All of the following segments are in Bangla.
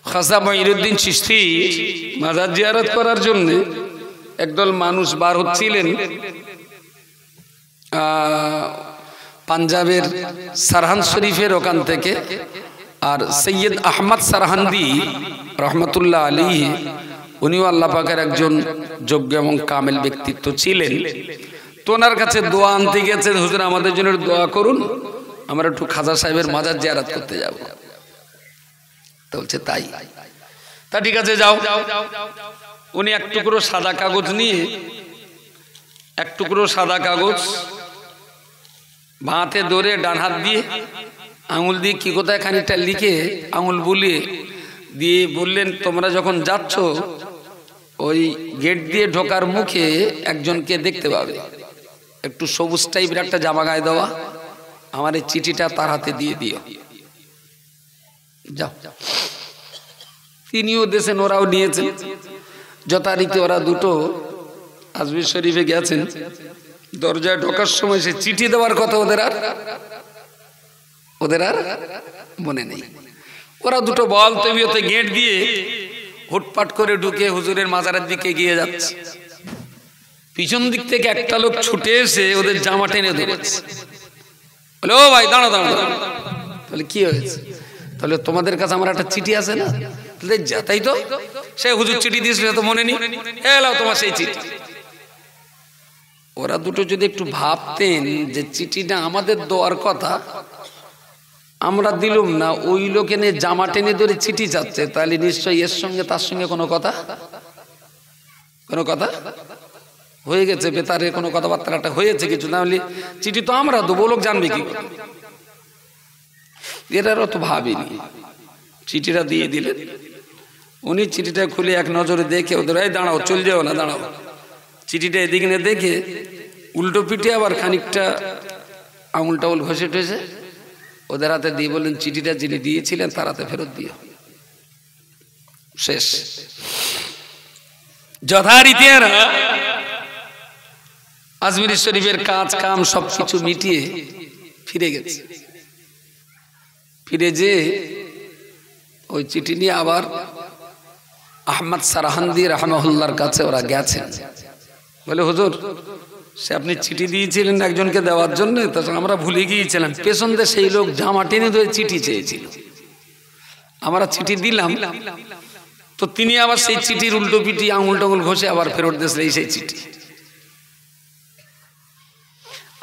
খাজা মঈনুদ্দিন চিশতি মাজার জিয়ারত করার জন্য একদল মানুষ বার হচ্ছিলেন পাঞ্জাবের সারহান শরীফের ওখান থেকে। আর সৈয়দ আহমদ সারহান্দি রহমতুল্লাহ আলাইহি উনিও আল্লাহ পাকের একজন যোগ্য এবং কামেল ব্যক্তিত্ব ছিলেন। তো ওনার কাছে দোয়া আনতে গেছেন, হুজুর আমাদের জন্য দোয়া করুন, আমরা একটু খাজা সাহেবের মাজার জিয়ারত করতে যাব। তো বলছে তাই, তা ঠিক আছে যাও। উনি এক টুকরো সাদা কাগজ নিয়ে, এক টুকরো সাদা কাগজ বাঁতে ধরে ডান হাত দিয়ে আঙুল দিয়ে কি কোথায় খানিকটা লিখে আঙুল বুলিয়ে দিয়ে বললেন, তোমরা যখন যাচ্ছ ওই গেট দিয়ে ঢোকার মুখে একজনকে দেখতে পাবে, একটু সবুজ টাইপের একটা জামা গায়ে দেওয়া, আমার এই চিঠিটা তার হাতে দিয়ে দিও, যাও। তিনিও দেশেন, ওরাও নিয়েছেন। যথারীতি ওরা দুটো আজমির শরীফে গেছেন। দরজায় ঢোকার সময় সে চিঠি দেওয়ার কথা ওদের আর মনে নেই। ওরা দুটো বল তবিয়তে গেট দিয়ে হুটপাট করে ঢুকে হুজুরের মাজারের দিকে গিয়ে যাচ্ছে। পিছন দিক থেকে একটা লোক ছুটে এসে ওদের জামা টেনে ধরেছে, বলে ও ভাই দাঁড়া দাঁড়া। তাহলে কি হয়েছে? তাহলে তোমাদের কাছে আমার একটা চিঠি আছে না? তাই তো, সে হুজুর চিঠি দিয়েছিল তো মনে নেই, এলাও তোমার সেই চিঠি। ওরা দুটো যদি একটু ভাবতেন যে চিঠিটা আমাদের দেওয়ার কথা, আমরা দিলুম না, ওই লোকে নিয়ে জামা টেনে ধরে চিঠি যাচ্ছে, তাহলে নিশ্চয়ই এর সঙ্গে তার সঙ্গে কোনো কথা হয়ে গেছে, বেতারে কোনো কথাবার্তাটা হয়েছে কিছু, না হলে চিঠি তো আমরা দেবো, লোক জানবে কি? এরারও তো ভাবিনি। চিঠিটা দিয়ে দিলেন। উনি চিঠিটা খুলে এক নজরে দেখে ওদের, এই দাঁড়াও, চল যাও না, দাঁড়াও। চিঠিটা এদিকে নিয়ে দেখে উল্টো পিঠে আবার খানিকটা আঙুল টাউল ঘষে ঠেসে ওদের হাতে দিয়ে বললেন, চিঠিটা যিনি দিয়েছিলেন তার হাতে ফেরত দিও। শেষ। যথারীতি আজমির শরীফের কাজ কাম সবকিছু মিটিয়ে ফিরে গেছে। ফিরে যে ওই চিঠি নিয়ে আবার আহমদ সারহান্দি রাহমাহুল্লাহর কাছে ওরা গেছেন। বলে হুজুর, সে আপনি চিঠি দিয়েছিলেন একজনকে দেওয়ার জন্য, তাছাড়া আমরা ভুলে গিয়েছিলাম। পেছন দিয়ে সেই লোক জামা টেনে ধরে চিঠি চেয়েছিল, আমরা চিঠি দিলাম, তো তিনি আবার সেই চিঠির উল্টো পিঠি আঙুল টাঙুল ঘষে আবার ফেরত দিয়েছিলেন সেই চিঠি।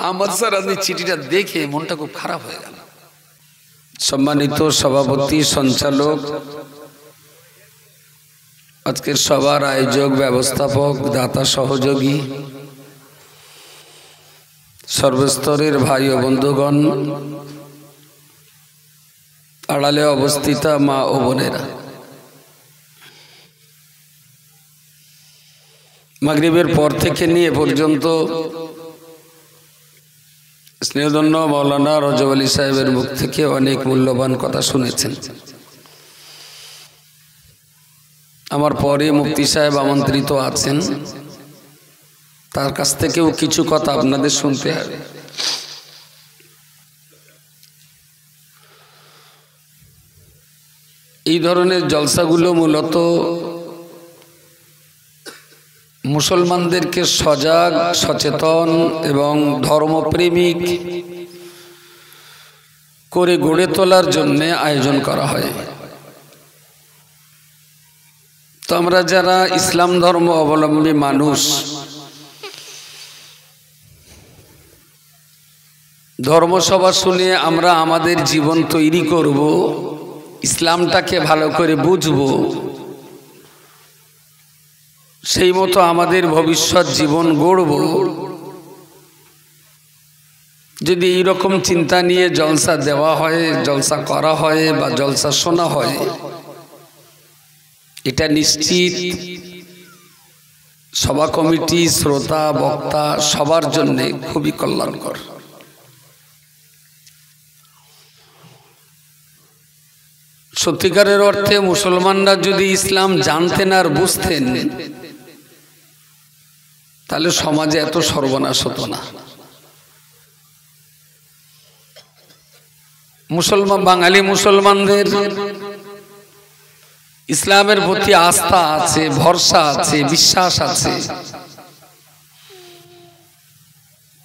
আহমদ সারহান্দি চিঠিটা দেখে মনটা খুব খারাপ হয়ে গেল। সম্মানিত সভাপতি, সঞ্চালক, আজকের সবার আয়োজক, ব্যবস্থাপক, দাতা, সহযোগী, সর্বস্তরের ভাই ও বন্ধুগণ, আড়ালে অবস্থিতা মা ও বোনেরা, মাগরিবের পর থেকে নিয়ে পর্যন্ত স্নেহধন্য মাওলানা রজব আলী সাহেবের মুখ থেকে অনেক মূল্যবান কথা শুনেছেন। আমার পরে মুফতি সাহেব আমন্ত্রিত আছেন, তার কাছ থেকেও কিছু কথা আপনাদের শুনতে হবে। এই ধরনের জলসাগুলো মূলত মুসলমানদেরকে সজাগ, সচেতন এবং ধর্মপ্রেমিক করে গড়ে তোলার জন্য আয়োজন করা হয়। তো আমরা যারা ইসলাম ধর্ম অবলম্বী মানুষ, ধর্মসভা শুনে আমরা আমাদের জীবন তৈরি করব, ইসলামটাকে ভালো করে বুঝব, সেই মতো আমাদের ভবিষ্যৎ জীবন গড়ব। যদি এইরকম চিন্তা নিয়ে জলসা দেওয়া হয়, জলসা করা হয় বা জলসা শোনা হয়, এটা নিশ্চিত সভা কমিটি, শ্রোতা, বক্তা সবার জন্য খুবই কল্যাণকর। সত্যিকারের অর্থে মুসলমানরা যদি ইসলাম জানতেন আর বুঝতেন, তাহলে সমাজে এত সর্বনাশ হতো না। মুসলমান বাঙালি মুসলমানদের ইসলামের প্রতি আস্থা আছে, ভরসা আছে, বিশ্বাস আছে,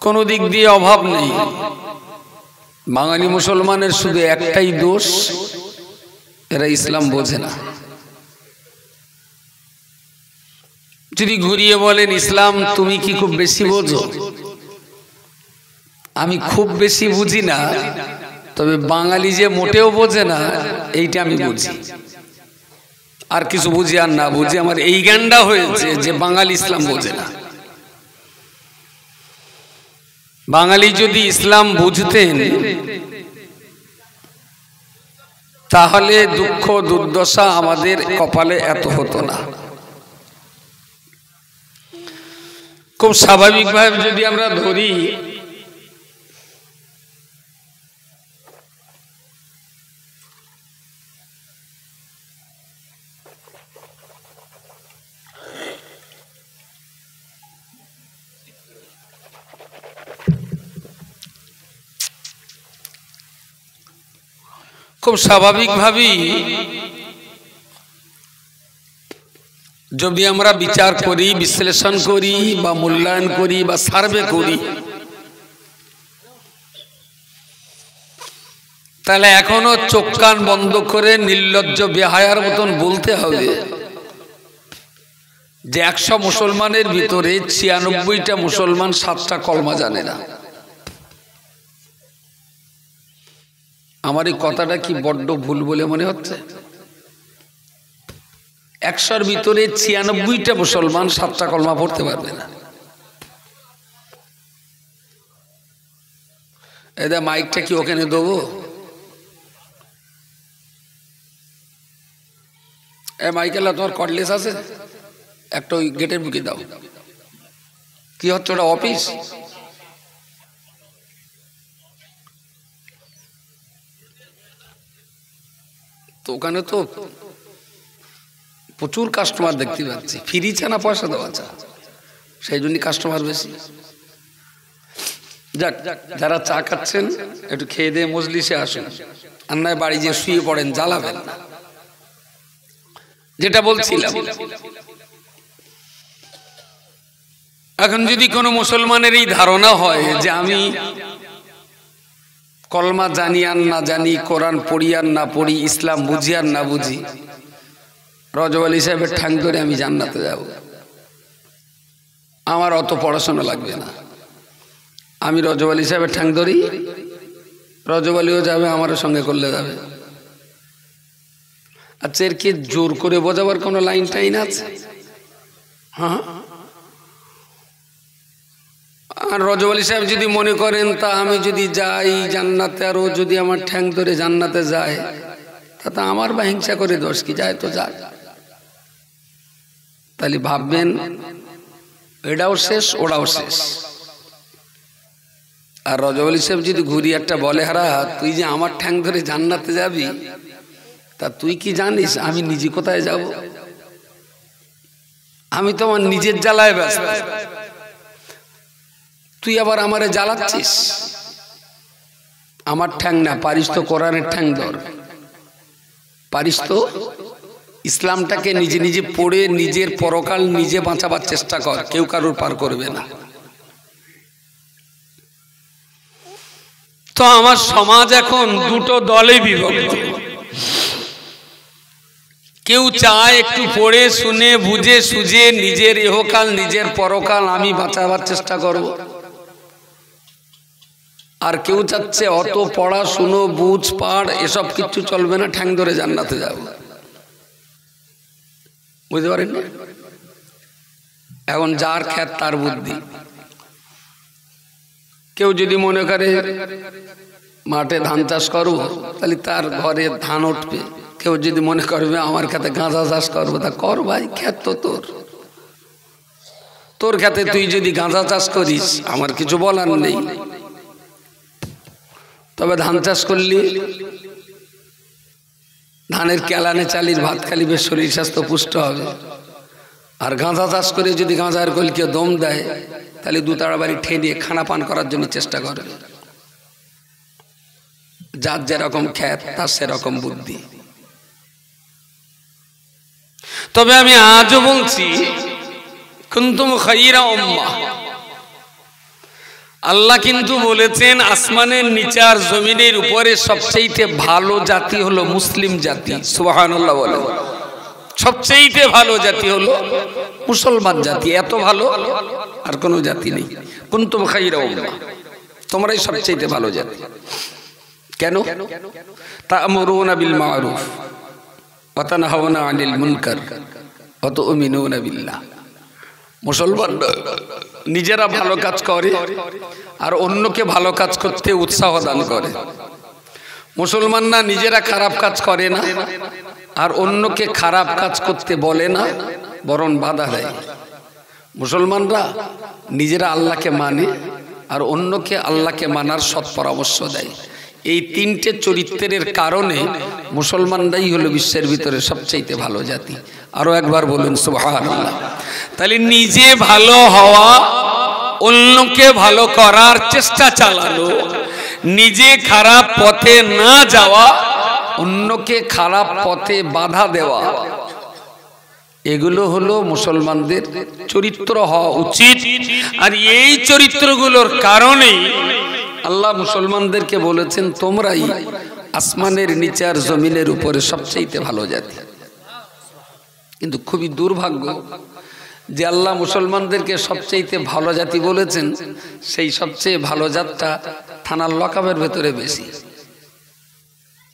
কোনো দিক দিয়ে অভাব নেই। বাঙালি মুসলমানের শুধু একটাই দোষ, এরা ইসলাম বোঝে না। যদি ঘুরিয়ে বলেন ইসলাম তুমি কি খুব বেশি বোঝো, আমি খুব বেশি বুঝি না, তবে বাঙালি যে মোটেও বোঝে না এইটা আমি বুঝি। আর কিছু বুঝি আর না বুঝি, আমার এই জ্ঞানটা হয়েছে যে বাঙালি ইসলাম বোঝে না। বাঙালি যদি ইসলাম বুঝতেন তাহলে দুঃখ দুর্দশা আমাদের কপালে এত হতো না। খুব স্বাভাবিকভাবে যদি আমরা ধরি, খুব স্বাভাবিকভাবেই যদি আমরা বিচার করি, বিশ্লেষণ করি বা মূল্যায়ন করি বা সার্ভে করি, তাহলে এখনো চোখ কান বন্ধ করে নির্লজ্জ বেহায়ার মতন বলতে হবে যে 100 মুসলমানের ভিতরে 96টা মুসলমান 7টা কলমা জানে না। আমার এই কথাটা কি বড্ড ভুল বলে মনে হচ্ছে? 100-র ভিতরে 96টা মুসলমান 7টা কলমা পড়তে পারবে না। এদের মাইকটা কি ওখানে দেবো? মাইকেল তোমার কর্ডলেস আছে, একটা ওই গেটের বুকে দাও। কি হচ্ছে ওটা? অফিস? তো ওখানে তো প্রচুর কাস্টমার দেখতে পাচ্ছি, ফ্রি চা না পয়সা দেওয়া চা, সেই জন্য কাস্টমার বেশি। যাক, যারা চা খাচ্ছেন একটু খেয়ে দিয়ে মজলিসে আসুন, আর নয় বাড়ি যে শুয়ে পড়েন, জ্বালাবেন না। যেটা বলছিলাম, এখন যদি কোনো মুসলমানের এই ধারণা হয় যে আমি কলমা জানি আর না জানি, কোরআন পড়ি আর না পড়ি, ইসলাম বুঝি আর না বুঝি, রজব আলী সাহেবের ঠ্যাং ধরে আমি জান্নাতে যাব, আমার অত পড়াশোনা লাগবে না, আমি রজব আলী সাহেবের ঠ্যাং ধরি, রজব আলীও যাবে, আমারও সঙ্গে করলে যাবে। আচ্ছা, এর কি জোর করে বোঝাবার কোনো লাইন টাইন আছে? হ্যাঁ, আর রজব আলী সাহেব যদি মনে করেন তা আমি যদি যাই জান্নাতে, আর ও যদি আমার ঠ্যাং ধরে জান্নাতে যায়, তা আমার বা হিংসা করে দোষ কি? যায় তো যাক। তাহলে ভাববেন এটাও শেষ ওটাও শেষ। আর রজব আলী সাহেব যদি ঘুরি একটা বলে, হারা তুই যে আমার ঠ্যাং ধরে জান্নাতে যাবি, তা তুই কি জানিস আমি নিজে কোথায় যাব? আমি তো আমার নিজের জ্বালায় ব্যস্ত, তুই আবার আমারে জ্বালাচ্ছিস। আমার ঠ্যাং না, পারিস তো কোরআনের ঠ্যাং ধর, পারিস তো ইসলামটাকে নিজে নিজে পড়ে নিজের পরকাল নিজে বাঁচাবার চেষ্টা কর, কেউ কারোর পার করবে না। তো আমার সমাজ এখন দুটো দলে বিভক্ত। কেউ চায় একটু পড়ে শুনে বুঝে সুঝে নিজের ইহকাল নিজের পরকাল আমি বাঁচাবার চেষ্টা করব, আর কেউ চাচ্ছে অত পড়াশুনো বুঝ পাড় এসব কিছু চলবে না, ঠ্যাং ধরে জান্নাতে যাব। বুঝতে পারেন না? এখন যার খ্যাত তার বুদ্ধি। কেউ যদি মনে করে মাঠে ধান চাষ করবো, তাহলে তার ঘরে ধান উঠবে। কেউ যদি মনে করবে আমার খেতে গাঁজা চাষ করবো, তা কর ভাই, ক্ষেত তো তোর খেতে তুই যদি গাঁজা চাষ করিস আমার কিছু বলার নেই। তবে ধান চাষ করলি ধানের কেলানে চালির ভাত খালি, বেশ শরীর স্বাস্থ্য পুষ্ট হবে। আর গাঁজা চাষ করে যদি গাঁজার কলকে দম দেয়, তাহলে দুতারা বাড়ি ঠেনিয়ে খানা পান করার জন্য চেষ্টা করে। যার যেরকম খ্যাত তার সেরকম বুদ্ধি। তবে আমি আজও বলছি, কুনতুম খায়রা উম্মাহ, আল্লাহ কিন্তু বলেছেন আসমানের নিচে আর জমিনের উপরে সবচেয়ে ভালো জাতি হলো মুসলিম জাতি। সুবহানাল্লাহ বলে। সবচেয়ে ভালো জাতি হলো মুসলমান জাতি, এত ভালো আর কোনো জাতি নেই। কুনতুম খায়রা উম্মাহ, তোমরাই সবচেয়ে ভালো জাতি। কেন? তা'মুরুনা বিল মা'রুফ ওয়া তানহাউনা আনিল মুনকার ওয়া তু'মিনুনা বিল্লাহ। মুসলমান নিজেরা ভালো কাজ করে আর অন্যকে ভালো কাজ করতে উৎসাহ দান করে। মুসলমানরা নিজেরা খারাপ কাজ করে না আর অন্যকে খারাপ কাজ করতে বলে না, বরং বাধা দেয়। মুসলমানরা নিজেরা আল্লাহকে মানে আর অন্যকে আল্লাহকে মানার সৎ পরামর্শ দেয়। এই তিনটে চরিত্রের কারণে মুসলমানরাই হলো বিশ্বের ভিতরে সবচেয়ে ভালো জাতি। আরো একবার বলুন সুবহানাল্লাহ। তাহলে নিজে ভালো হওয়া, অন্যকে ভালো করার চেষ্টা চালানো, নিজে খারাপ পথে না যাওয়া, অন্যকে খারাপ পথে বাধা দেওয়া, এগুলো হলো মুসলমানদের চরিত্র হওয়া উচিত। আর এই চরিত্রগুলোর কারণেই আল্লাহ মুসলমানদেরকে বলেছেন তোমরাই আসমানের নিচে আর জমিনের উপরে সবচেয়ে ভালো জাতি। কিন্তু খুবই দুর্ভাগ্য যে আল্লাহ মুসলমানদেরকে সবচেয়ে ভালো জাতি বলেছেন, সেই সবচেয়ে ভালো জাতটা থানার লকআপের ভেতরে বেশি।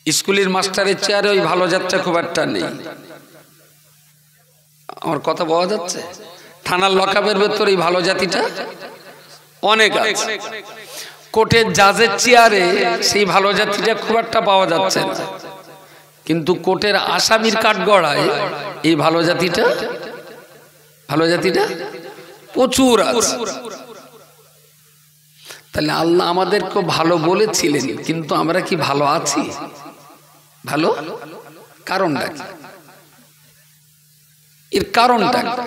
স্কুলের মাস্টারের চেয়ারে ওই ভালো জাতটা খুব একটা নেই। আমার কথা পাওয়া যাচ্ছে? থানার লকআপের ভেতরে এই ভালো জাতিটা অনেক আছে। কোর্টের জাজের চেয়ারে সেই ভালো জাতিটা খুব একটা পাওয়া যাচ্ছে না, কিন্তু কোর্টের আসামির কাঠগড়ায় এই ভালো জাতিটা প্রচুর আছে। তাহলে আল্লাহ আমাদেরকে ভালো বলেছিলেন, কিন্তু আমরা কি ভালো আছি? ভালো কারণটা কি? এর কারণটা কি?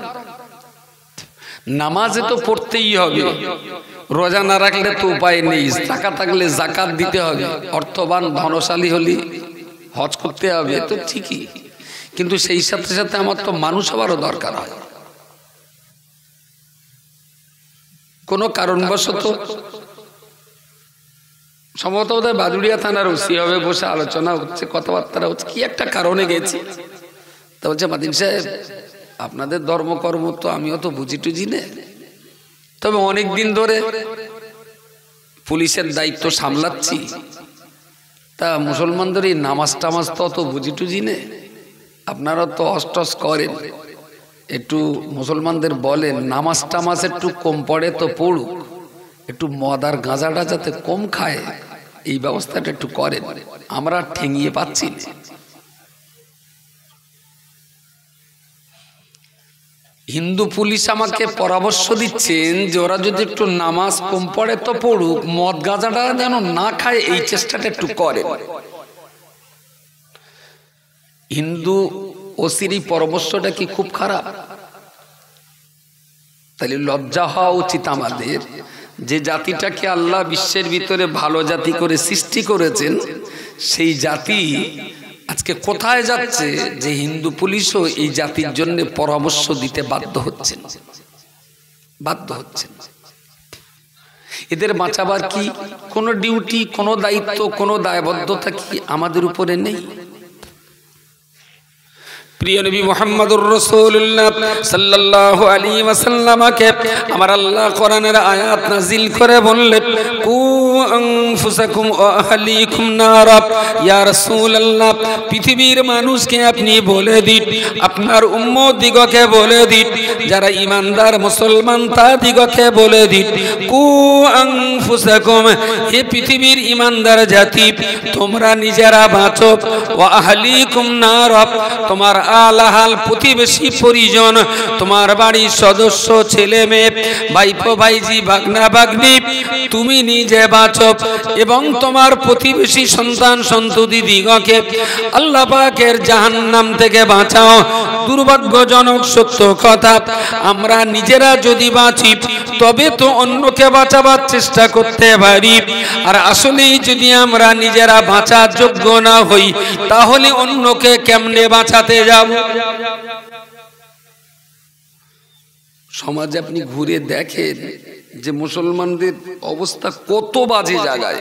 নামাজে তো পড়তেই হবে, রোজা না রাখলে তো উপায় নেই, যাকাত থাকলে যাকাত দিতে হবে, অর্থবান ধনশালী হলে হজ করতে হবে, তো ঠিকই। কিন্তু সেই সাথে সাথে আমার তো মানুষ হওয়ারও দরকার হয়। কোনো কারণবশত সম্ভবত বোধহয় বাদুড়িয়া থানার ওসি হবে, বসে আলোচনা হচ্ছে, কথাবার্তা হচ্ছে, কি একটা কারণে গেছি। তা বলছে মাদিন সাহেব, আপনাদের ধর্মকর্ম তো আমিও তো বুঝি টুঝি না, তবে অনেক দিন ধরে পুলিশের দায়িত্ব সামলাচ্ছি, তা মুসলমানদের এই নামাজ টামাজ তো অত বুঝি টুঝি না, আপনারা তো অষ্টস করেন, একটু মুসলমানদের বলেন নামাজ টামাজ একটু কম পড়ে তো পড়ুক, একটু মদ আর গাঁজাটা যাতে কম খায়, এই ব্যবস্থাটা একটু করেন, আমরা ঠেঙিয়ে পাচ্ছি না। হিন্দু পুলিশ আমাকে পরামর্শ দিচ্ছেন যে ওরা যদি একটু নামাজ কম পড়ে তো পড়ুক, মদ গাঁজাটা যেন না খায়, এই চেষ্টাটা একটু করেন। হিন্দু ওসির এই পরামর্শটা কি খুব খারাপ? তাহলে লজ্জা হওয়া উচিত আমাদের, যে জাতিটাকে আল্লাহ বিশ্বের ভিতরে ভালো জাতি করে সৃষ্টি করেছেন, সেই জাতি আজকে কোথায় যাচ্ছে যে হিন্দু পুলিশও এই জাতির জন্য পরামর্শ দিতে বাধ্য হচ্ছেন। এদের বাঁচাবার কি কোনো ডিউটি, কোনো দায়িত্ব, কোনো দায়বদ্ধতা কি আমাদের উপরে নেই? প্রিয় নবী মুহাম্মদুর রাসূলুল্লাহ সাল্লাল্লাহু আলাইহি ওয়াসাল্লামকে আমার আল্লাহ কোরআনের আয়াত নাযিল করে বললেন, কু আনফুসাকুম ওয়া আহলিকুম নারা। ইয়া রাসূলুল্লাহ, পৃথিবীর মানুষকে আপনি বলে দিন, আপনার উম্মত দিগকে বলে দিন, যারা ঈমানদার মুসলমান তাদিগকে বলে দিন, কু আনফুসাকুম, হে পৃথিবীর ঈমানদার জাতি, তোমরা নিজেরা বাঁচো, ওয়া আহলিকুম নারা, তোমার আলাহাল প্রতিবেশী পরিজন, তোমার বাড়ির সদস্য, ছেলে মেয়ে, ভাইপো ভাইজি, ভাগনা ভাগ্নি, তুমি নিজে বাঁচো এবং তোমার প্রতিবেশী সন্তান সন্ততি দিগকে আল্লাহ পাকের জাহান্নাম থেকে বাঁচাও। দুর্ভাগ্যজনক সত্য কথা, আমরা নিজেরা যদি বাঁচি তবে তো অন্যকে বাঁচাবার চেষ্টা করতে পারি, আর আসলেই যদি আমরা নিজেরা বাঁচার যোগ্য না হই তাহলে অন্যকে কেমনে বাঁচাতে যাব? সমাজে আপনি ঘুরে দেখেন যে মুসলমানদের অবস্থা কত বাজে জায়গায়।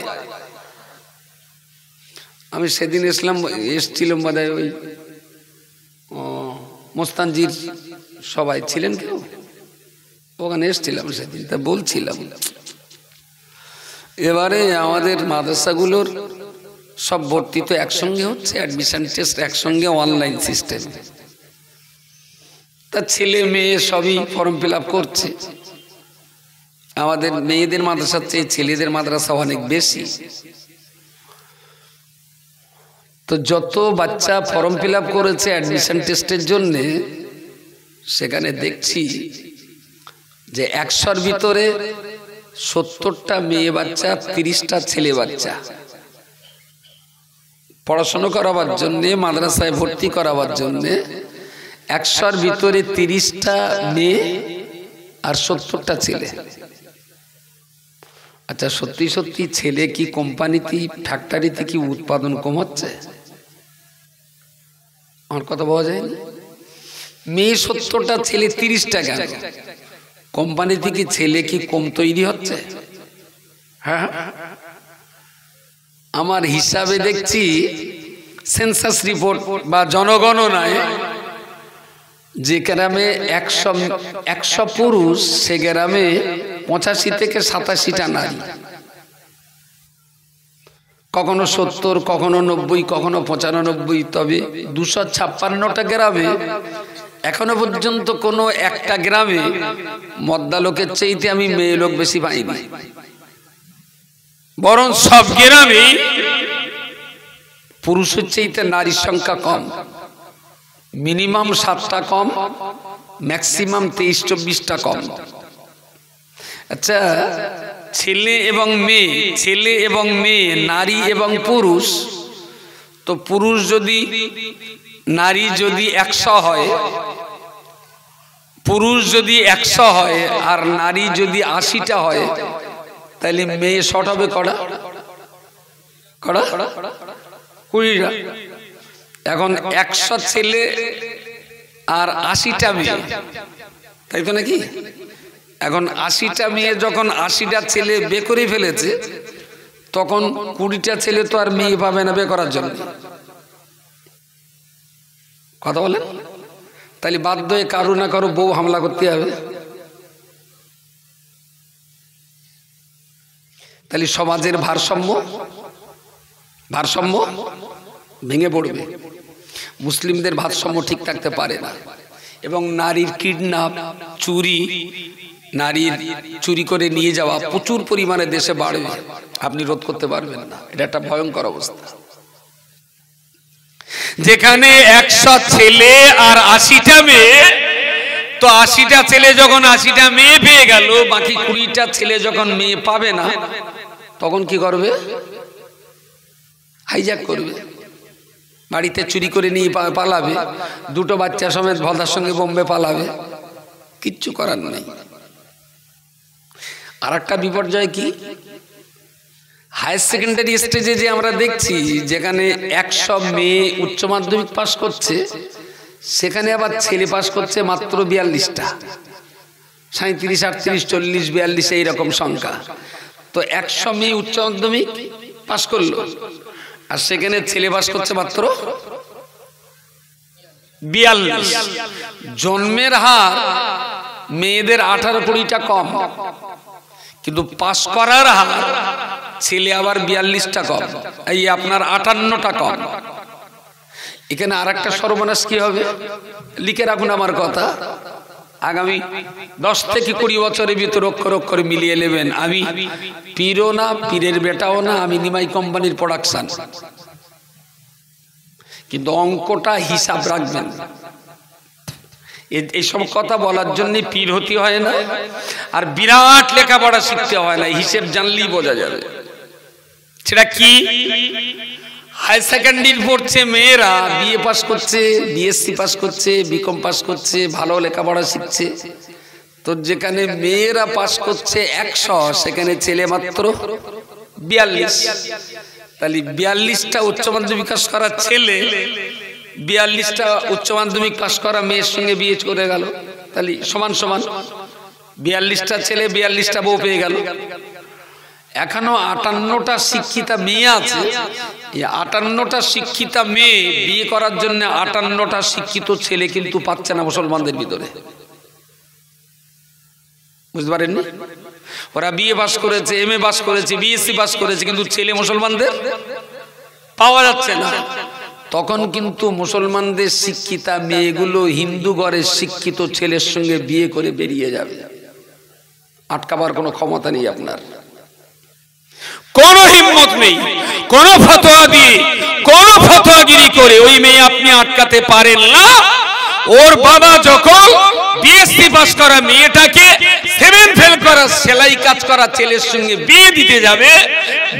আমি সেদিন এসছিলাম বোধহয় ওই মোস্তানজির সবাই ছিলেন কেউ, ওখানে এসছিলাম সেদিন, তা বলছিলাম এবারে আমাদের মাদ্রাসাগুলোর সব ভর্তি তো একসঙ্গে হচ্ছে, অ্যাডমিশন টেস্ট একসঙ্গে, অনলাইন সিস্টেম। তা ছেলে মেয়ে সবই ফর্ম ফিল আপ করছে। আমাদের মেয়েদের মাদ্রাসার চেয়ে ছেলেদের মাদ্রাসা অনেক বেশি। তো যত বাচ্চা ফর্ম ফিল আপ করেছে অ্যাডমিশন টেস্টের জন্য, সেখানে দেখছি যে 100-র ভিতরে 70টা মেয়ে বাচ্চা, 30টা ছেলে বাচ্চা পড়াশোনা করাবার জন্যে, মাদ্রাসায় ভর্তি করাবার জন্যে 100-র ভিতরে 30টা মেয়ে আর 70টা ছেলে। আচ্ছা, সত্যি সত্যি ছেলে কি কোম্পানিতে, ফ্যাক্টরিতে কি উৎপাদন কম হচ্ছে? আমার কথা বলা যায় না। মেয়ে 70টা, ছেলে 30টা, কেন কোম্পানি থেকে ছেলে কি কম তৈরি হচ্ছে? হ্যাঁ, আমার হিসাবে দেখছি সেন্সাস রিপোর্ট বা জনগণনায় যে গ্রামে 100 পুরুষ, সে গ্রামে 85 থেকে 87টা নারী, কখনো 70, কখনো 90, কখনো 95। তবে 256টা গ্রামে এখনো পর্যন্ত কোনো একটা গ্রামে মদ্দা লোকের চাইতে আমি মেয়ে লোক বেশি পাইনি, বরং সব গ্রামে পুরুষের চাইতে নারীর সংখ্যা কম। মিনিমাম 7টা কম, ম্যাক্সিমাম 23-24টা কম। আচ্ছা, ছেলে এবং মেয়ে, নারী এবং পুরুষ, তো পুরুষ যদি, নারী যদি 100 হয়, পুরুষ যদি 100 হয় আর নারী যদি 80টা হয়, তাহলে মেয়ে শর্ট হবে কড়া 20টা। এখন 100 ছেলে আর 80টা মেয়ে, তাই তো নাকি? এখন 80টা মেয়ে যখন 80টা ছেলে বে করে ফেলেছে, তখন 20টা ছেলে তো আর মেয়ে পাবে না বে করার জন্য। কথা বলেন? তাহলে বাধ্য হয়ে কারো না কারো বউ হামলা করতে হবে। তাহলে সমাজের ভারসাম্য ভেঙে পড়বে। মুসলিমদের ভারসাম্য ঠিক থাকতে পারে না। এবং নারীর কিডন্যাপ, নারীর চুরি করে নিয়ে যাওয়া প্রচুর পরিমাণে দেশে বাড়বে, আপনি রোধ করতে পারবেন না। এটা একটা ভয়ঙ্কর অবস্থা। যেখানে 100 ছেলে আর 80টা মেয়ে, তো 80টা ছেলে যখন 80টা মেয়ে পেয়ে গেল, বাকি 20টা ছেলে যখন মেয়ে পাবে না, তখন কি করবে? হাইজ্যাক করবে, বাড়িতে চুরি করে নিয়ে পালাবে, 2টো বাচ্চা সমেত ভদার সঙ্গে বোম্বে পালাবে, কিচ্ছু করার নেই। আর একটা বিপর্যয় কি, হায়ার সেকেন্ডারি স্টেজে যে আমরা দেখছি, যেখানে 100 মেয়ে উচ্চ মাধ্যমিক পাশ করছে, সেখানে আবার ছেলে পাশ করছে মাত্র 42টা, 37, 38, 40, 42 এইরকম সংখ্যা। তো 100 মেয়ে উচ্চ মাধ্যমিক পাশ করলো, আর সেখানে ছেলে পাশ করছে মাত্র 42। জন্মের হার মেয়েদের 18-20টা কম, কিন্তু পাশ করার হার ছেলে আবার 42টা কম, এই আপনার 58টা কম। এখানে আর একটা সর্বনাশ কি হবে, লিখে রাখুন আমার কথা, আগামী 10 থেকে 20 বছরের ভিতর অক্ষর অক্ষরে মিলিয়ে নেবেন। আমি পীরও না, পীরের বেটাও না, আমি নিমাই কোম্পানির প্রোডাকশন, কিন্তু অঙ্কটা হিসাব রাখবেন। এইসব কথা বলার জন্য পীর হতে হয় না, আর বিরাট লেখাপড়া শিখতে হয় না, হিসেব জানলেই বোঝা যাবে। সেটা কি, হায়ার সেকেন্ডারি পড়ছে মেয়েরা, বিএ পাস করছে, বিএসসি পাস করছে, বিকম পাস করছে, ভালো লেখাপড়া শিখছে, তো যেখানে মেয়েরা পাস করছে 100, সেখানে ছেলে মাত্র 42। তাহলে 42টা উচ্চ মাধ্যমিক পাস করা ছেলে 42টা উচ্চ মাধ্যমিক পাস করা মেয়ের সঙ্গে বিয়ে করে গেল, তাহলে সমান সমান 42টা ছেলে 42টা বউ পেয়ে গেল। এখনো 58টা শিক্ষিতা মেয়ে আছে। এই 58টা শিক্ষিতা মেয়ে বিয়ে করার জন্য 58টা শিক্ষিত ছেলে কিন্তু পাচ্ছে না মুসলমানদের ভিতরে। বুঝতে পারেননি? ওরা বিএ পাস করেছে, এমএ পাস করেছে, বিএসসি পাস করেছে, কিন্তু ছেলে মুসলমানদের পাওয়া যাচ্ছে না। তখন কিন্তু মুসলমানদের শিক্ষিতা মেয়েগুলো হিন্দু ঘরের শিক্ষিত ছেলের সঙ্গে বিয়ে করে বেরিয়ে যাবে। আটকাবার কোনো ক্ষমতা নেই আপনার, কোনো হিম্মত নেই। কোন ফতোয়া দিয়ে, কোন ফতোয়াগিরি করে ওই মেয়ে আপনি আটকাতে পারেন না। ওর বাবা যখন বিএসসি পাস করা মেয়েটাকে 7 ফেল করা সেলাই কাজ করা ছেলের সঙ্গে বিয়ে দিতে যাবে,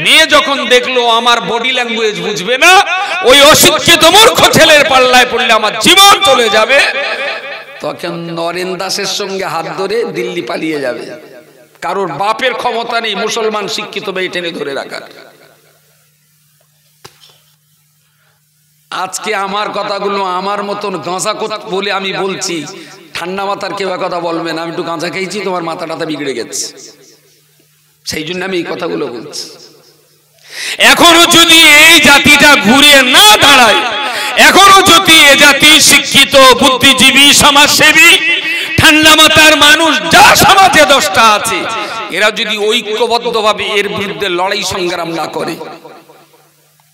মেয়ে যখন দেখলো আমার বডি ল্যাঙ্গুয়েজ বুঝবে না, ওই অশিক্ষিত মূর্খ ছেলের পাল্লায় পড়লে আমার জীবন চলে যাবে, তখন নরেন দাসের সঙ্গে হাত ধরে দিল্লি পালিয়ে যাবে। কারোর বাপের ক্ষমতা নেই মুসলমান শিক্ষিত মেয়ে টেনে ধরে রাখার। আজকে আমার কথাগুলো আমার মতন গাঁজা বলে আমি বলছি, ঠান্ডা মাথার কেউ কথা বলবে না। আমি একটু গাঁজা খেয়েছি, তোমার মাথা টাথা বিগড়ে গেছে, সেই জন্য আমি এই কথাগুলো বলছি। এখনো যদি এই জাতিটা ঘুরে না দাঁড়ায়, এখনো যদি এ জাতি শিক্ষিত বুদ্ধিজীবী সমাজসেবী ঠান্ডা মাথার মানুষ যা সমাজে 10টা আছে, এরা যদি ঐক্যবদ্ধভাবে এর বিরুদ্ধে লড়াই সংগ্রাম না করে,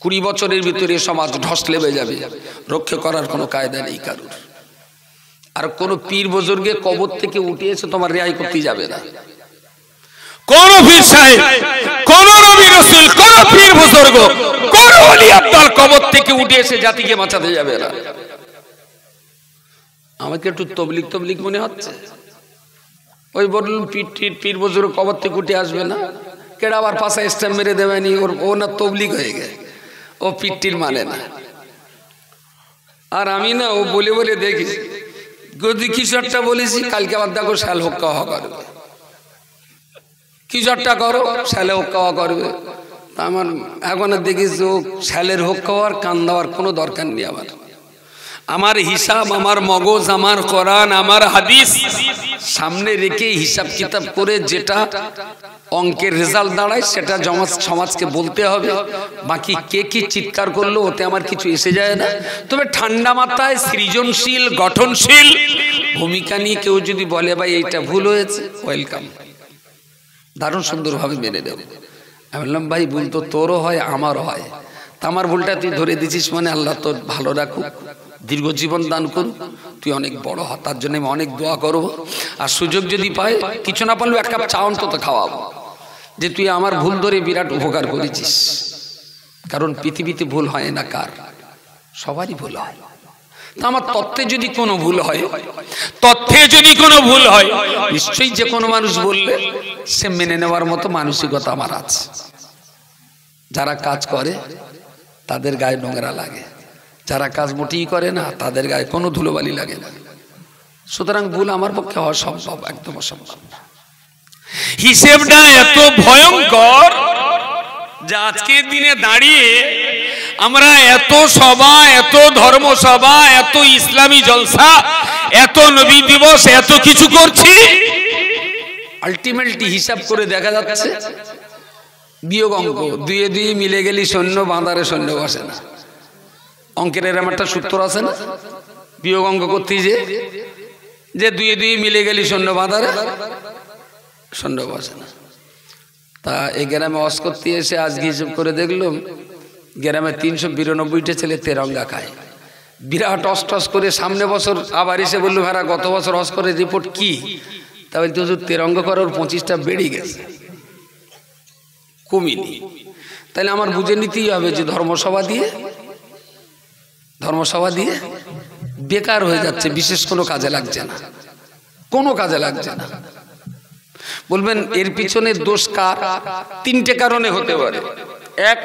20 বছরের ভিতরে সমাজ ধ্বস লেবে যাবে। রক্ষা করার কোনো কায়দা নেই কারোর। আর কোন পীর বুজুর্গে কবর থেকে উঠে এসে তোমার রেহাই করতে যাবে না। কোন পীর সাহেব, কোন নবী রাসূল, কোন পীর বুজুর্গ, কোন ওলি আল্লাহর কবর থেকে উঠে এসে জাতিকে বাঁচাতে যাবে না। আমাকে একটু তবলিগ মনে হচ্ছে। ওই বললাম পীর বুজুর্গ কবর থেকে উঠে আসবে না, কেডা আবার পাশে স্ট্যাম্প মেরে দেবেনি, ও না তবলিগ হয়ে গেছে, ও পীরটির মানে না। আর আমি না ও বলে বলে দেখি যদি কিছু একটা বলেছি, কালকে আবার দেখো শাল হোক কাওয়া করবে, কিছু একটা করো শালে হোক কাওয়া করবে। তা আমার এখন দেখিস ও শালের হোক কাওয়ার কান দেওয়ার কোনো দরকার নেই। আমার হিসাব, আমার মগজ, আমার কোরআন, আমার হাদিস সামনে রেখে হিসাব কিতাব করে যেটা অঙ্কের রেজাল্ট দাঁড়ায় সেটা সমাজকে বলতে হবে। বাকি কে কি চিৎকার করলো ওতে আমার কিছু এসে যায় না। তবে ঠান্ডা মাথায় সৃজনশীল গঠনশীল ভূমিকা নিয়ে কেউ যদি বলে ভাই এইটা ভুল হয়েছে, ওয়েলকাম, দারুণ সুন্দরভাবে মেনে নেব। আমি বললাম ভাই ভুল তো তোরও হয় আমারও হয়, তা আমার ভুলটা তুই ধরে দিছিস মানে আল্লাহ তোর ভালো রাখুক, দীর্ঘ জীবন দান করুক, তুই অনেক বড় হ, তার জন্য আমি অনেক দোয়া করব। আর সুযোগ যদি পাই, কিছু না পারলেও 1 কাপ চা অন্তত খাওয়াবো, যে তুই আমার ভুল ধরে বিরাট উপকার করেছিস। কারণ পৃথিবীতে ভুল হয় না কার, সবারই ভুল হয়। তা আমার তত্ত্বে যদি কোনো ভুল হয়, নিশ্চয়ই যে কোনো মানুষ বললে সে মেনে নেওয়ার মতো মানসিকতা আমার আছে। যারা কাজ করে তাদের গায়ে নোংরা লাগে, যারা কাজ মোটেই করে না তাদের গায়ে কোনো ধুলোবালি লাগে না। সুতরাং ভুল আমার পক্ষে হওয়া সম্ভব, একদম অসম্ভব না। হিসেবটা এত ভয়ঙ্কর যে আজকের দিনে দাঁড়িয়ে আমরা এত সভা, এত ধর্মসভা, এত ইসলামী জলসা, এত নবী দিবস, এত কিছু করছি, আলটিমেটলি হিসাব করে দেখা যাচ্ছে বিয়োগ অঙ্ক, 2 এ 2 মিলে গেলি সৈন্য, বাঁধারে সৈন্য বসে না। অঙ্কের এরম একটা সূত্র আছে না, বিয়োগ অঙ্ক করতে যে 2 এ 2 মিলে গেলি সৈন্য, বাঁধারে সৈন্য বসে না। তা এই গ্রামে অস করতে এসে আজকে হিসেব করে দেখলাম গ্রামে 392টা ছেলে তেরঙ্গা খায়। বিরাট অস করে সামনে বছর আবার এসে বললো ভাড়া গত বছর অস করে রিপোর্ট কি, তা বলতে তেরঙ্গা করার 25টা বেড়ে গেছে, কমিনি। তাহলে আমার বুঝে নিতেই হবে যে ধর্মসভা দিয়ে বেকার হয়ে যাচ্ছে, বিশেষ কোনো কাজে লাগছে না, কোনো কাজে লাগছে না। বলবেন এর পিছনে দোষ কার? 3টে কারণে হতে পারে। এক,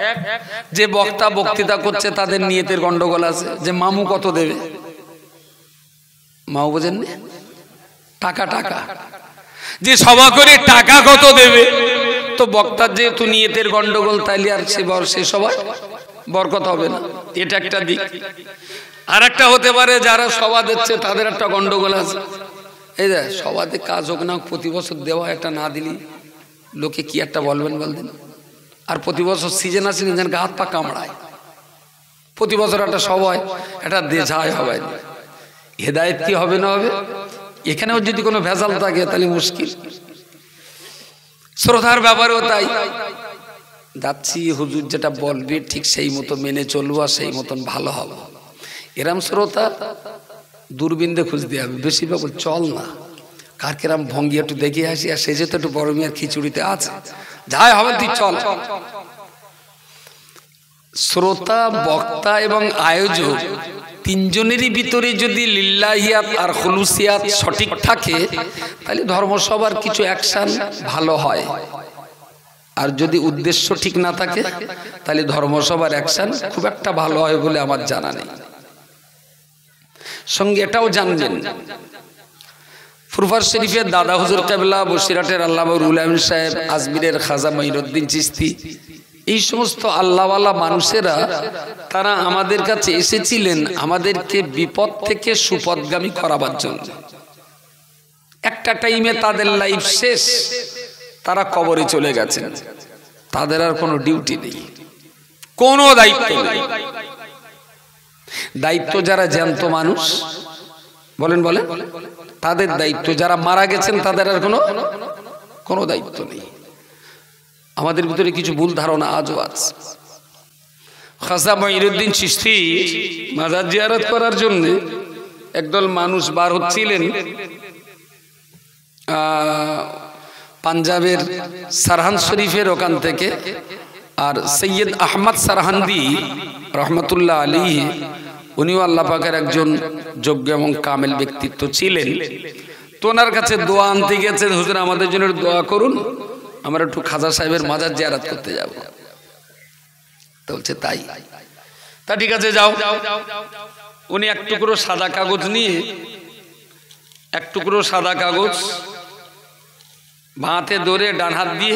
যে বক্তা বক্তৃতা করছে তাদের নিয়তের গন্ডগোল আছে, যে মামু কত দেবে, মামু বোঝেন না, টাকা, যে সভা করে টাকা কত দেবে, তো বক্তার যেহেতু নিয়তের গন্ডগোল, তাইলে আর সে সবাই বরকত হবে না, এটা একটা দিক। আর একটা হতে পারে যারা সভা দিচ্ছে তাদের একটা গন্ডগোল আছে, এই দেখ সবাতে কাজ হোক না প্রতি বছর দেওয়া একটা না দিলি লোকে কি একটা বলবেন বলতেন। আর প্রতি বছর সিজন আসে নিজের গা হাত পা কামড়ায়, প্রতি বছর একটা সবাই একটা দেশায় হবে, হেদায়েত কি হবে না হবে? এখানেও যদি কোনো ভেজাল থাকে তাহলে মুশকিল। শ্রদ্ধার ব্যাপারেও তাই, যাচ্ছি হুজুর যেটা বলবে ঠিক সেই মতো মেনে চলবো আর সেই মতন ভালো হবে। এরম শ্রোতা দূরবীন দিয়ে খুঁজতে হবে, বেশিরভাগ চল না কার কেরাম ভঙ্গি একটু দেখে আসি, আর সে যেহেতু একটু বড় মেয়ের খিচুড়িতে আছে, যাই হবে তুই চল। শ্রোতা, বক্তা এবং আয়োজক তিনজনেরই ভিতরে যদি লিল্লাহিয়াত আর খুলুসিয়াত সঠিক থাকে তাহলে ধর্মসভার কিছু অ্যাকশন ভালো হয়, আর যদি উদ্দেশ্য ঠিক না থাকে তাহলে ধর্মসভার অ্যাকশন খুব একটা ভালো হয় বলে আমার জানা নেই। সঙ্গে এটাও জানবেন, ফুরফুরা শরীফের দাদা হুজুর কেবলা, বসিরহাটের আল্লামা রুহুল আমিন সাহেব, আজমিরের খাজা মঈনুদ্দিন চিশতি, এই সমস্ত আল্লাহওয়ালা মানুষেরা তারা আমাদের কাছে এসেছিলেন আমাদেরকে বিপদ থেকে সুপথগামী করাবার জন্য। একটা টাইমে তাদের লাইফ শেষ, তারা কবরে চলে গেছেন, তাদের আর কোনো ডিউটি নেই, কোনো দায়িত্ব নেই। দায়িত্ব যারা জ্যান্ত মানুষ বলেন বলেন তাদের দায়িত্ব, যারা মারা গেছেন তাদের আর কোনো দায়িত্ব নেই। আমাদের ভিতরে কিছু ভুল ধারণা আজও আছে। খাজা মঈনুদ্দিন চিশতি মাজার জিয়ারত করার জন্য একদল মানুষ বার হচ্ছিলেন পাঞ্জাবের সারহান শরীফের ওখান থেকে, আর সৈয়দ আহমদ সারহান্দি রহমতুল্লাহ আলাইহি উনিও আল্লাহ পাকের একজন যোগ্য এবং কামেল ব্যক্তিত্ব ছিলেন। তো ওনার কাছে দোয়া আনতে গেছেন, হুজুর আমাদের জন্য দোয়া করুন, আমরা একটু খাজা সাহেবের মাজার জিয়ারত করতে যাব। তো বলছে তাই, তা ঠিক আছে যাও। উনি এক টুকরো সাদা কাগজ নিয়ে, এক টুকরো সাদা কাগজ বাঁতে ধরে ডান হাত দিয়ে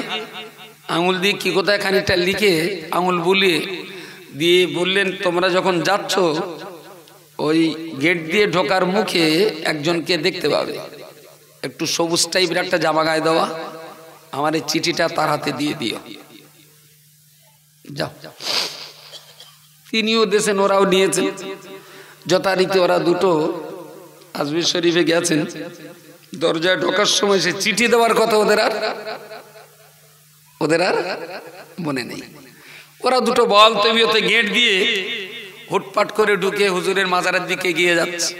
আঙুল দিয়ে কি কোথায় খানিকটা লিখে আঙুল বুলিয়ে দিয়ে বললেন, তোমরা যখন যাচ্ছ ওই গেট দিয়ে ঢোকার মুখে একজনকে দেখতে পাবে, একটু সবুজ টাইপের একটা জামা গায়ে দেওয়া, আমার এই চিঠিটা তার হাতে দিয়ে দিও, যাও। তিনিও দেশেন, ওরাও নিয়েছেন। যথারীতি ওরা দুটো আজমির শরীফে গেছেন, দরজায় ঢোকার সময় সে চিঠি দেওয়ার কথা ওদের আর মনে নেই। ওরা দুটো বল তবিয়তে গেট দিয়ে হুটপাট করে ঢুকে হুজুরের মাজারের দিকে গিয়ে যাচ্ছে।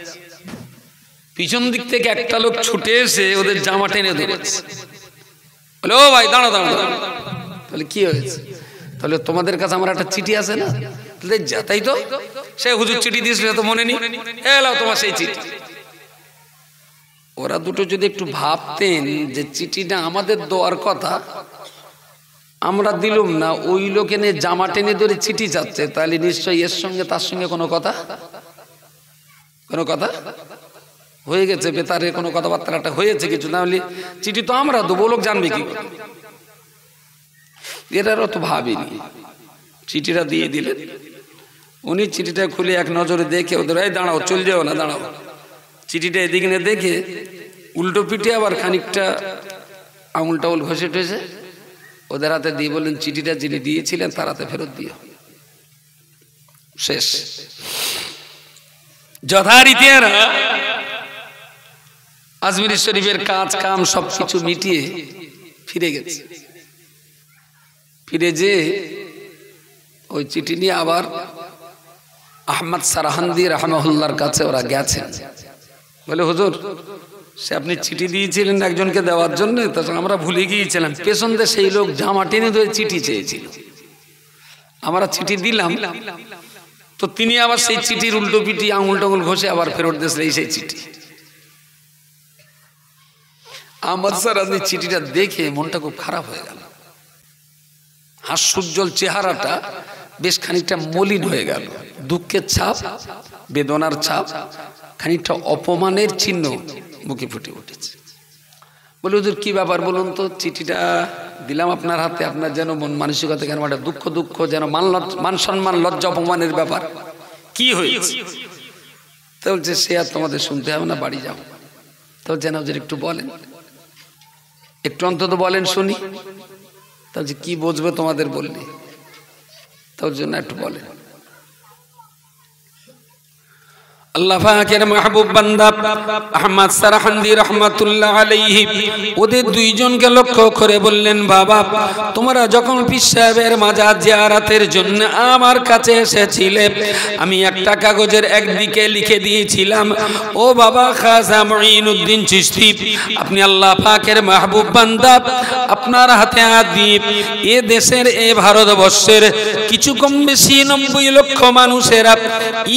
পিছন দিক থেকে একটা লোক ছুটে এসে ওদের জামা টেনে ধরেছে, বলে ও ভাই দাঁড়াও দাঁড়াও। তাহলে কি হয়েছে? তাহলে তোমাদের কাছে আমার একটা চিঠি আছে না? তাই তো, সে হুজুর চিঠি দিয়েছিল তো মনে নেই, এলাও তোমার সেই চিঠি। ওরা দুটো যদি একটু ভাবতেন যে চিঠিটা আমাদের দেওয়ার কথা, আমরা দিলুম না, ওই লোক এনে জামা টেনে ধরে চিঠি যাচ্ছে, তাহলে নিশ্চয়ই এর সঙ্গে তার সঙ্গে কোনো কথা হয়ে গেছে, বেতারে কোনো কথাবার্তাটা হয়েছে কিছু, না হলে চিঠি তো আমরা দেবো, লোক জানবে কি? এটারও তো ভাবিনি। চিঠিটা দিয়ে দিলেন, উনি চিঠিটা খুলে এক নজরে দেখে ওদের, এই দাঁড়াও, চল যাও না, দাঁড়াও। চিঠিটা এদিকে দেখে উল্টো পিঠে আবার খানিকটা আঙুল টাউল ঘষে ঠেসে ওদের হাতে দিয়ে বললেন, চিঠিটা যিনি দিয়েছিলেন তার হাতে ফেরত দিও। শেষ। যথারীতি আজমির শরীফের কাজ কাম সবকিছু মিটিয়ে ফিরে গেছে। ফিরে যে ওই চিঠি নিয়ে আবার আহমদ সারহান্দি রাহমাহুল্লাহর কাছে ওরা গেছেন। বলে হুজুর, সে আপনি চিঠি দিয়েছিলেন একজনকে দেওয়ার জন্য, তখন আমরা ভুলে গিয়েছিলাম, পেছন দিয়ে সেই লোক জামা টেনে ধরে চিঠি চেয়েছিল, আমরা চিঠি দিলাম, তো তিনি আবার সেই চিঠির উল্টো পিঠি আঙুল টাঙুল ঘষে আবার ফেরত দিয়েছিলেন এই সেই চিঠি। আহমদ সারহান্দি চিঠিটা দেখে মনটা খুব খারাপ হয়ে গেল, হাস্যোজ্জ্বল চেহারাটা বেশ খানিকটা মলিন হয়ে গেল, দুঃখের ছাপ, বেদনার ছাপ, খানিকটা অপমানের চিহ্ন মুখে ফুটে উঠেছে। বলে হুজুর কি ব্যাপার বলুন তো, চিঠিটা দিলাম আপনার হাতে, আপনার যেন মন মানসিকতা কেন একটা দুঃখ যেন মান সম্মান লজ্জা অপমানের ব্যাপার, কি হয়েছে? তো বলছে সে আর তোমাদের শুনতে হবে না, বাড়ি যাও। তো জানাব একটু বলেন, একটু অন্তত বলেন শুনি। তাহলে কি বুঝবে তোমাদের বললে? তার জন্য একটু বলেন। আল্লাহ পাকের মাহবুব বান্দা আহমদ সারহান্দি রাহমাতুল্লাহ আলাইহি ওদের দুইজনকে লক্ষ্য করে বললেন, বাবা তোমরা যখন পীর সাহেবের মাজার জিয়ারতের জন্য আমার কাছে এসেছিলে, আমি একটা কাগজের একদিকে লিখে দিয়েছিলাম, ও বাবা খাজা মুঈনুদ্দিন চিশতি, আপনি আল্লাহ পাকের মাহবুব বান্দা, আপনার হাতে হাত দিয়ে এ দেশের এ ভারতবর্ষের কিছু কম বেশি 90 লক্ষ মানুষেরা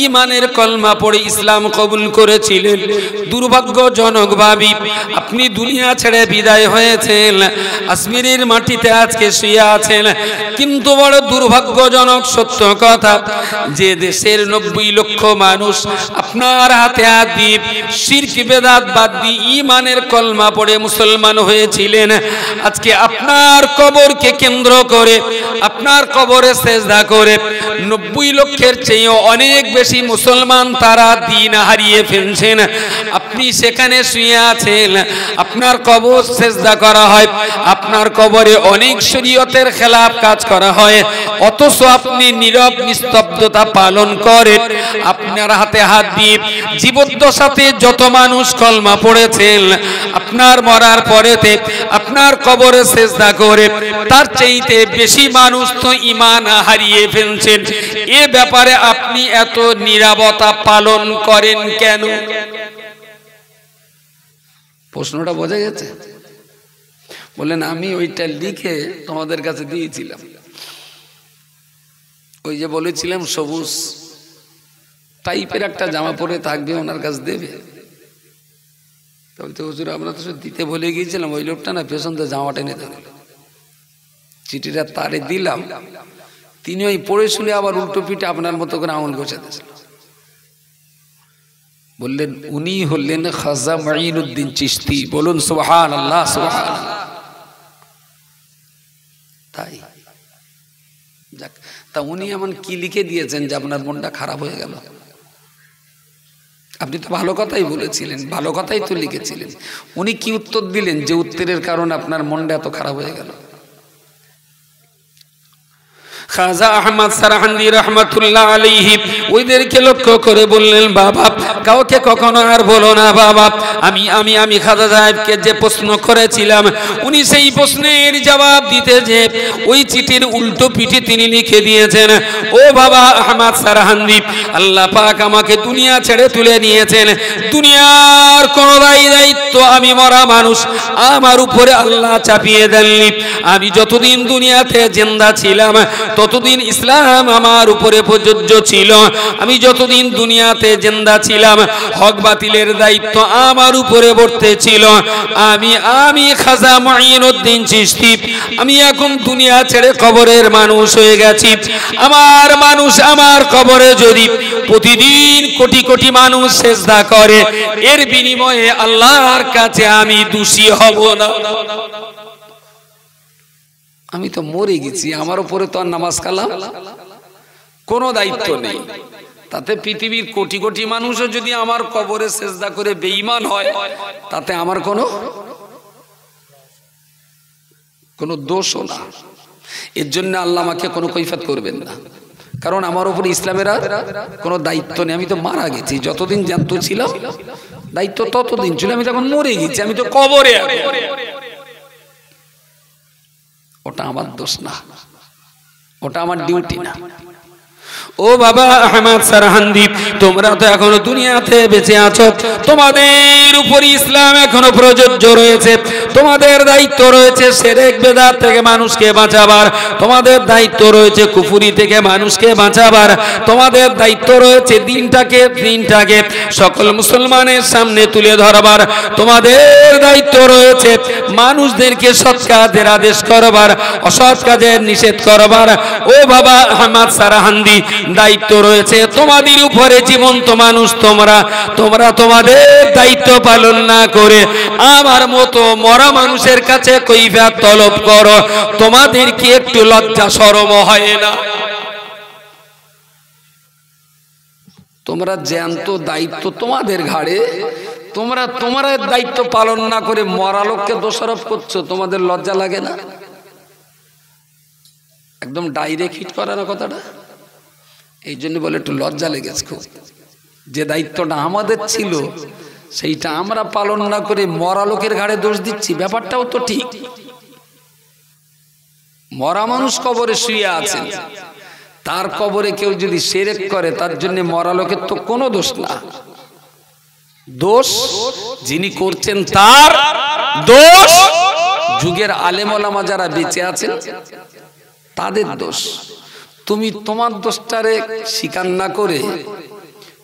ঈমানের কলমা পড়ে ইসলাম কবুল করেছিলেন। দুর্ভাগ্যজনকভাবে আপনি দুনিয়া ছেড়ে বিদায় হয়েছেন, কাশ্মীরের মাটিতে আজকে শুয়ে আছেন। কিন্তু বড় দুর্ভাগ্যজনক সত্য কথা, যে দেশের 90 লক্ষ মানুষ আপনার হাতে হাত দিয়ে শিরক বেদাত বাদ দিয়ে ঈমানের কলমা পড়ে মুসলমান হয়েছিলেন, আজকে আপনার কবরকে কেন্দ্র করে, আপনার কবরে সেজদা করে 90 লক্ষের চেয়েও অনেক বেশি মুসলমান তারা দিন হারিয়ে ফেলছেন। আপনি সেখানে শুয়ে আছেন, আপনার কবর সেজদা করা হয়, আপনার কবরে অনেক শরীয়তের খেলাফ কাজ করা হয়, অথচ আপনি নীরব নিস্তব্ধতা পালন করেন। আপনার হাতে হাত দিয়ে জীবদ্দশাতে যত মানুষ কলমা পড়েছেন, আপনার মরার পরেতে আপনার কবরে সেজদা করে তার চাইতে বেশি মানুষ তো ঈমান হারিয়ে ফেলছেন। এ ব্যাপারে আপনি এত নীরবতা পালন করেন কেন? প্রশ্নটা বোঝা গেছে? বলেন, আমি ওইটা লিখে তোমাদের কাছে দিয়েছিলাম, ওই যে বলেছিলাম সবুজ টাইপের একটা জামা পরে থাকবে, ওনার কাছে দেবে। তবে তো হুজুর আমরা তো দিতে ভুলে গিয়েছিলাম, ওই লোকটা না পেছন থেকে জামা টেনে ধরে চিঠিটা তারে দিলাম, তিনি ওই পড়ে শুনে আবার উল্টো পিঠে আপনার মতো করে আঙুল গোছাতেছিল। বললেন উনি হলেন খাজা মুঈনুদ্দিন চিশতি। বলুন সুবহানাল্লাহ, সুবহানাল্লাহ। তাই যাক, তা উনি এমন কি লিখে দিয়েছেন যে আপনার মনটা খারাপ হয়ে গেল? আপনি তো ভালো কথাই বলেছিলেন, ভালো কথাই তো লিখেছিলেন। উনি কি উত্তর দিলেন যে উত্তরের কারণে আপনার মনটা এত খারাপ হয়ে গেল? খাজা আহমদ সারহান্দি রাহমাতুল্লাহ আলাইহি ওইদেরকে লক্ষ্য করে বললেন, বাবা কাউকে কখনো আর বলো না বাবা, আমি আমি আমি খাজা সাহেবকে যে প্রশ্ন করেছিলাম, উনি সেই প্রশ্নের জবাব দিতে যে ওই চিঠির উল্টো পিঠে তিনি লিখে দিয়েছেন, ও বাবা আহমদ সারহান্দি, আল্লাহ পাক আমাকে দুনিয়া ছেড়ে তুলে নিয়েছেন, দুনিয়ার কোনো দায়িত্ব আমি মরা মানুষ আমার উপরে আল্লাহ চাপিয়ে দেননি। আমি যতদিন দুনিয়াতে জিন্দা ছিলাম ততদিন ইসলাম আমার উপরে প্রযোজ্য ছিল। আমি যতদিন দুনিয়াতে জিন্দা ছিলাম হক বাতিলের দায়িত্ব আমার উপরে বর্তেছিল। আমি খাজা মুঈনুদ্দিন চিশতি, আমি এখন দুনিয়া ছেড়ে কবরের মানুষ হয়ে গেছি। আমার মানুষ আমার কবরে যদি প্রতিদিন কোটি কোটি মানুষ সেজদা করে, এর বিনিময়ে আল্লাহর কাছে আমি দোষী হব না। আমি তো মরে গেছি, আমার উপরে তো আর নামাজ কালাম কোনো দায়িত্ব নেই। তাতে পৃথিবীর কোটি কোটি মানুষও যদি আমার কবরে সেজদা করে বেঈমান হয়, তাতে আমার কোনো দোষও না। এর জন্য আল্লাহ আমাকে কোনো কৈফিয়ত করবেন না, কারণ আমার উপরে ইসলামের আর কোনো দায়িত্ব নেই। আমি তো মারা গেছি, যতদিন জ্ঞাত ছিল দায়িত্ব ততদিন ছিল, আমি তখন মরে গেছি, আমি তো কবরে। ওটা আমার দোষ না, ওটা আমার ডিউটি না। ও বাবা আহমদ সারহান্দি, তোমরা তো এখনো দুনিয়াতে বেঁচে আছো, তোমাদের উপর ইসলাম এখনো প্রযোজ্য রয়েছে। তোমাদের দায়িত্ব রয়েছে শিরক বেদাত থেকে মানুষকে বাঁচাবার, তোমাদের দায়িত্ব রয়েছে কুফরি থেকে মানুষকে বাঁচাবার, তোমাদের দায়িত্ব রয়েছে দিনটাকে সকল মুসলমানের সামনে তুলে ধরবার, তোমাদের দায়িত্ব রয়েছে মানুষদেরকে সৎ কাজের আদেশ করবার, অসৎ কাজের নিষেধ করবার। ও বাবা আহমদ সারহান্দি, দায়িত্ব রয়েছে তোমাদের উপরে। জীবন্ত মানুষ তোমরা তোমাদের দায়িত্ব পালন না করে আমার মতো মরা মানুষের কাছে কৈফিয়ত তলব করো, তোমাদের কি একটু লজ্জা শরম হয় না? তোমরা জ্ঞান্ত দায়িত্ব তোমাদের ঘাড়ে, তোমরা তোমাদের দায়িত্ব পালন না করে মরা লোককে দোষারোপ করছো, তোমাদের লজ্জা লাগে না? একদম ডাইরেক্ট হিট করে না কথাটা, এই জন্য বলে একটু লজ্জা লেগেছে খুব। যে দায়িত্বটা আমাদের ছিল সেইটা আমরা পালন না করে মরা লোকের ঘাড়ে দোষ দিচ্ছি, ব্যাপারটাও তো ঠিক। মরা মানুষ কবরে শুয়ে আছেন, তার কবরে কেউ যদি শিরক করে তার জন্য মরা লোকের তো কোনো দোষ না, দোষ যিনি করছেন তার দোষ, যুগের আলেম ওলামা যারা বেঁচে আছেন তাদের দোষ। তুমি তোমার দোষটারে স্বীকার না করে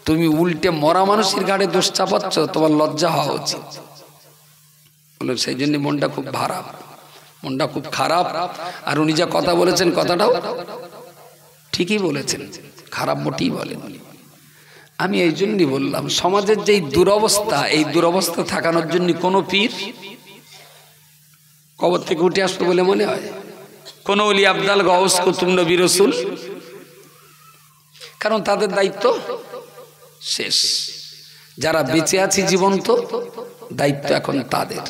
তুমি উল্টে মরা মানুষের ঘাড়ে দোষ চাপাচ্ছ, তোমার লজ্জা হওয়া উচিত। সেই জন্য মনটা খুব খারাপ, মনটা খুব খারাপ। আর উনি যা কথা বলেছেন কথাটাও ঠিকই বলেছেন, খারাপ মোটেই বলেন। আমি এই জন্যই বললাম সমাজের যেই দুরবস্থা, এই দুরবস্থা থাকানোর জন্য কোনো পীর কবর থেকে উঠে আসবে বলে মনে হয়? কোন ওলি আবদাল গাউস কুতুব নবী রাসূল? কারণ তাদের দায়িত্ব শেষ। যারা বেঁচে আছি জীবন্ত, দায়িত্ব এখন তাদের।